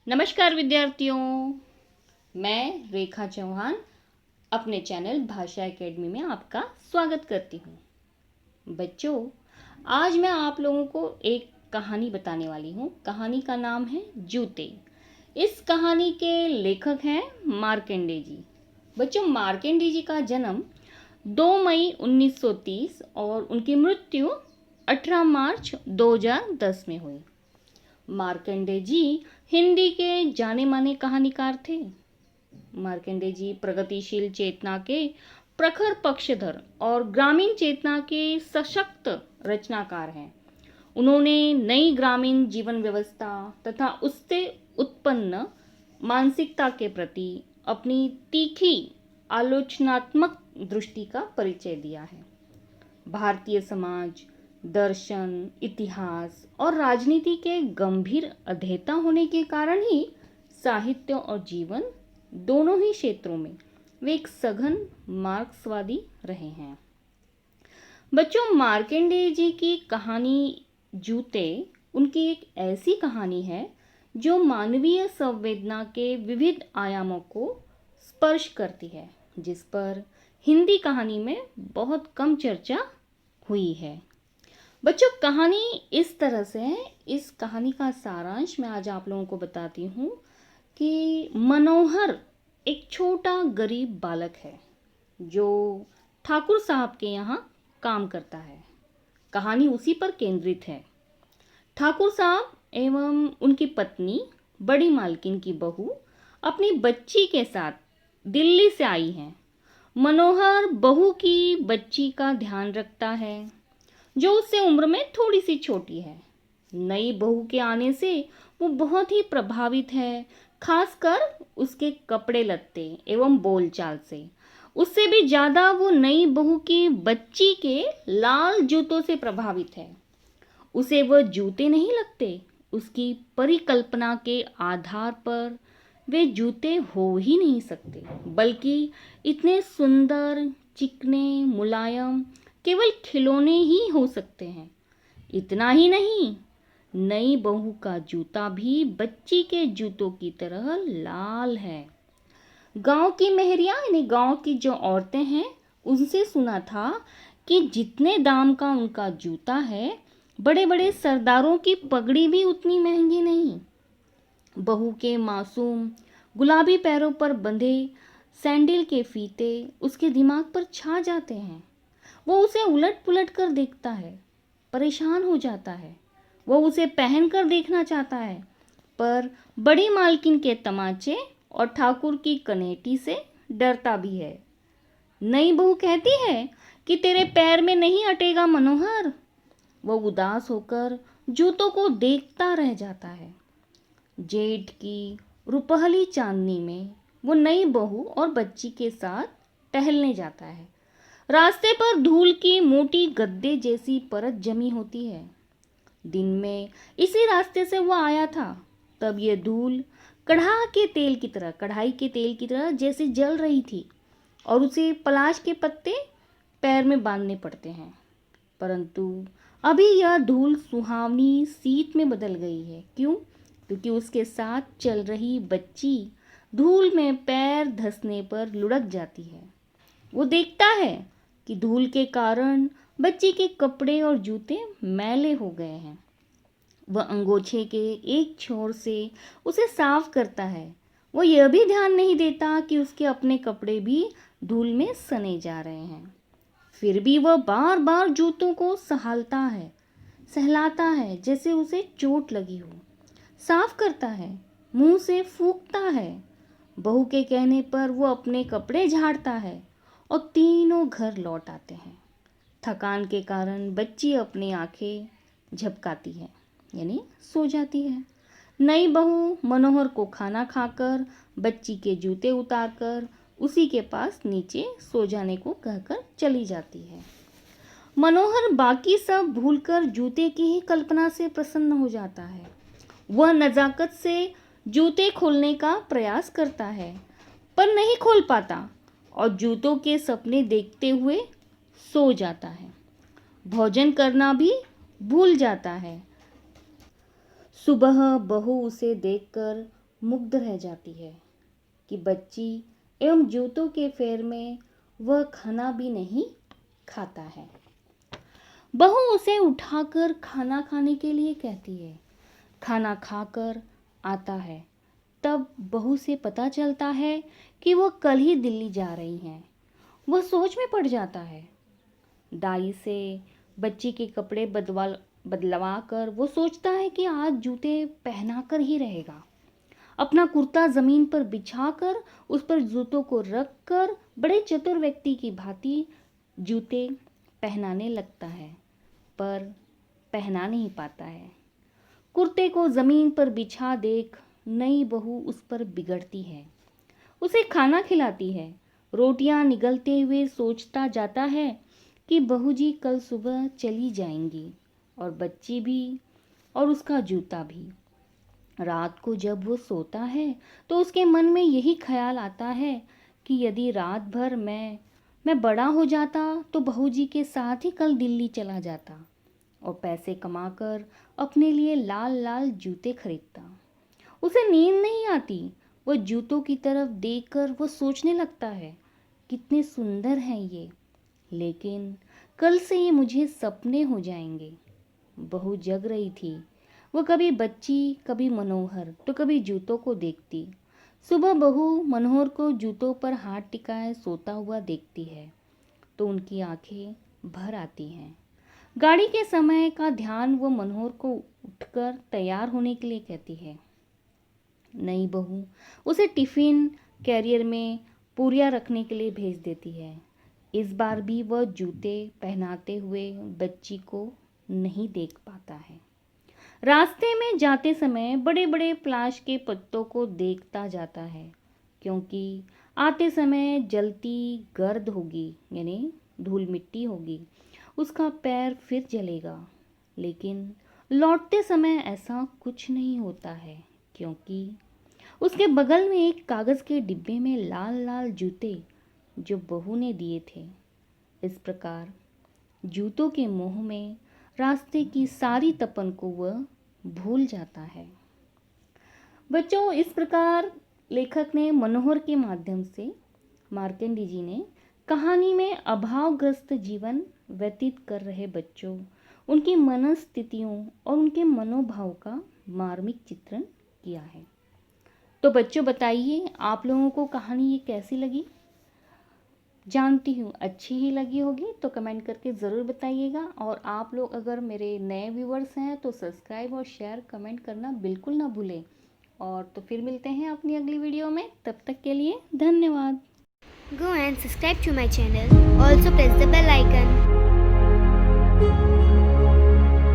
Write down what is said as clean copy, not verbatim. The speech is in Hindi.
नमस्कार विद्यार्थियों, मैं रेखा चौहान अपने चैनल भाषा एकेडमी में आपका स्वागत करती हूँ। बच्चों, आज मैं आप लोगों को एक कहानी बताने वाली हूँ। कहानी का नाम है जूते। इस कहानी के लेखक हैं मार्कंडेय जी। बच्चों, मार्कंडेय जी का जन्म 2 मई 1930 और उनकी मृत्यु 18 मार्च 2010 में हुई। मार्कंडेय जी हिंदी के जाने माने कहानीकार थे। मार्कंडेय जी प्रगतिशील चेतना के प्रखर पक्षधर और ग्रामीण चेतना के सशक्त रचनाकार हैं। उन्होंने नई ग्रामीण जीवन व्यवस्था तथा उससे उत्पन्न मानसिकता के प्रति अपनी तीखी आलोचनात्मक दृष्टि का परिचय दिया है। भारतीय समाज, दर्शन, इतिहास और राजनीति के गंभीर अध्येता होने के कारण ही साहित्य और जीवन दोनों ही क्षेत्रों में वे एक सघन मार्क्सवादी रहे हैं। बच्चों, मार्कंडेय जी की कहानी जूते उनकी एक ऐसी कहानी है जो मानवीय संवेदना के विविध आयामों को स्पर्श करती है, जिस पर हिंदी कहानी में बहुत कम चर्चा हुई है। बच्चों, कहानी इस तरह से है। इस कहानी का सारांश मैं आज आप लोगों को बताती हूँ कि मनोहर एक छोटा गरीब बालक है जो ठाकुर साहब के यहाँ काम करता है। कहानी उसी पर केंद्रित है। ठाकुर साहब एवं उनकी पत्नी, बड़ी मालकिन की बहू, अपनी बच्ची के साथ दिल्ली से आई हैं। मनोहर बहू की बच्ची का ध्यान रखता है जो उससे उम्र में थोड़ी सी छोटी है। नई बहू के आने से वो बहुत ही प्रभावित है, खासकर उसके कपड़े लत्ते एवं बोलचाल से। उससे भी ज़्यादा वो नई बहू की बच्ची के लाल जूतों से प्रभावित है। उसे वह जूते नहीं लगते, उसकी परिकल्पना के आधार पर वे जूते हो ही नहीं सकते, बल्कि इतने सुंदर, चिकने, मुलायम केवल खिलौने ही हो सकते हैं। इतना ही नहीं, नई बहू का जूता भी बच्ची के जूतों की तरह लाल है। गांव की मेहरिया यानी गांव की जो औरतें हैं, उनसे सुना था कि जितने दाम का उनका जूता है, बड़े बड़े सरदारों की पगड़ी भी उतनी महंगी नहीं। बहू के मासूम गुलाबी पैरों पर बंधे सैंडल के फीते उसके दिमाग पर छा जाते हैं। वो उसे उलट पुलट कर देखता है, परेशान हो जाता है। वो उसे पहन कर देखना चाहता है, पर बड़ी मालकिन के तमाचे और ठाकुर की कनेटी से डरता भी है। नई बहू कहती है कि तेरे पैर में नहीं अटेगा मनोहर। वो उदास होकर जूतों को देखता रह जाता है। जेठ की रुपहली चांदनी में वो नई बहू और बच्ची के साथ टहलने जाता है। रास्ते पर धूल की मोटी गद्दे जैसी परत जमी होती है। दिन में इसी रास्ते से वो आया था, तब ये धूल कढ़ाई के तेल की तरह जैसे जल रही थी और उसे पलाश के पत्ते पैर में बांधने पड़ते हैं। परंतु अभी यह धूल सुहावनी शीत में बदल गई है। क्यों? क्योंकि उसके साथ चल रही बच्ची धूल में पैर धंसने पर लुढ़क जाती है। वो देखता है कि धूल के कारण बच्ची के कपड़े और जूते मैले हो गए हैं। वह अंगोछे के एक छोर से उसे साफ करता है। वो यह भी ध्यान नहीं देता कि उसके अपने कपड़े भी धूल में सने जा रहे हैं। फिर भी वह बार बार जूतों को सहलाता है जैसे उसे चोट लगी हो। साफ करता है, मुंह से फूंकता है। बहू के कहने पर वो अपने कपड़े झाड़ता है और तीनों घर लौट आते हैं। थकान के कारण बच्ची अपनी आंखें झपकाती है, यानी सो जाती है। नई बहू मनोहर को खाना खाकर बच्ची के जूते उतारकर उसी के पास नीचे सो जाने को कहकर चली जाती है। मनोहर बाकी सब भूलकर जूते की ही कल्पना से प्रसन्न हो जाता है। वह नज़ाकत से जूते खोलने का प्रयास करता है, पर नहीं खोल पाता और जूतों के सपने देखते हुए सो जाता है। भोजन करना भी भूल जाता है। सुबह बहू उसे देखकर मुग्ध रह जाती है कि बच्ची एवं जूतों के फेर में वह खाना भी नहीं खाता है। बहू उसे उठाकर खाना खाने के लिए कहती है। खाना खाकर आता है, तब बहू से पता चलता है कि वह कल ही दिल्ली जा रही हैं। वह सोच में पड़ जाता है। दाई से बच्ची के कपड़े बदलवा कर वो सोचता है कि आज जूते पहनाकर ही रहेगा। अपना कुर्ता जमीन पर बिछाकर उस पर जूतों को रखकर बड़े चतुर व्यक्ति की भांति जूते पहनाने लगता है, पर पहना नहीं पाता है। कुर्ते को जमीन पर बिछा देख नई बहू उस पर बिगड़ती है, उसे खाना खिलाती है। रोटियां निगलते हुए सोचता जाता है कि बहू जी कल सुबह चली जाएंगी, और बच्ची भी और उसका जूता भी। रात को जब वो सोता है तो उसके मन में यही ख्याल आता है कि यदि रात भर मैं बड़ा हो जाता तो बहू जी के साथ ही कल दिल्ली चला जाता और पैसे कमाकर अपने लिए लाल लाल जूते खरीदता। उसे नींद नहीं आती। वह जूतों की तरफ देखकर वो सोचने लगता है, कितने सुंदर हैं ये, लेकिन कल से ये मुझे सपने हो जाएंगे। बहू जग रही थी। वो कभी बच्ची, कभी मनोहर तो कभी जूतों को देखती। सुबह बहू मनोहर को जूतों पर हाथ टिकाए सोता हुआ देखती है तो उनकी आंखें भर आती हैं। गाड़ी के समय का ध्यान वो मनोहर को उठकर तैयार होने के लिए कहती है। नई बहू उसे टिफिन कैरियर में पूरियां रखने के लिए भेज देती है। इस बार भी वह जूते पहनाते हुए बच्ची को नहीं देख पाता है। रास्ते में जाते समय बड़े बड़े प्लाश के पत्तों को देखता जाता है, क्योंकि आते समय जलती गर्द होगी, यानी धूल मिट्टी होगी, उसका पैर फिर जलेगा। लेकिन लौटते समय ऐसा कुछ नहीं होता है, क्योंकि उसके बगल में एक कागज़ के डिब्बे में लाल लाल जूते जो बहू ने दिए थे। इस प्रकार जूतों के मोह में रास्ते की सारी तपन को वह भूल जाता है। बच्चों, इस प्रकार लेखक ने मनोहर के माध्यम से मार्कंडेय जी ने कहानी में अभावग्रस्त जीवन व्यतीत कर रहे बच्चों, उनकी मनस्थितियों और उनके मनोभाव का मार्मिक चित्रण किया है। तो बच्चों बताइए, आप लोगों को कहानी ये कैसी लगी? जानती हूँ अच्छी ही लगी होगी, तो कमेंट करके ज़रूर बताइएगा। और आप लोग अगर मेरे नए व्यूवर्स हैं तो सब्सक्राइब और शेयर कमेंट करना बिल्कुल ना भूलें। और तो फिर मिलते हैं अपनी अगली वीडियो में, तब तक के लिए धन्यवाद। Go and subscribe to my channel. Also press the bell icon.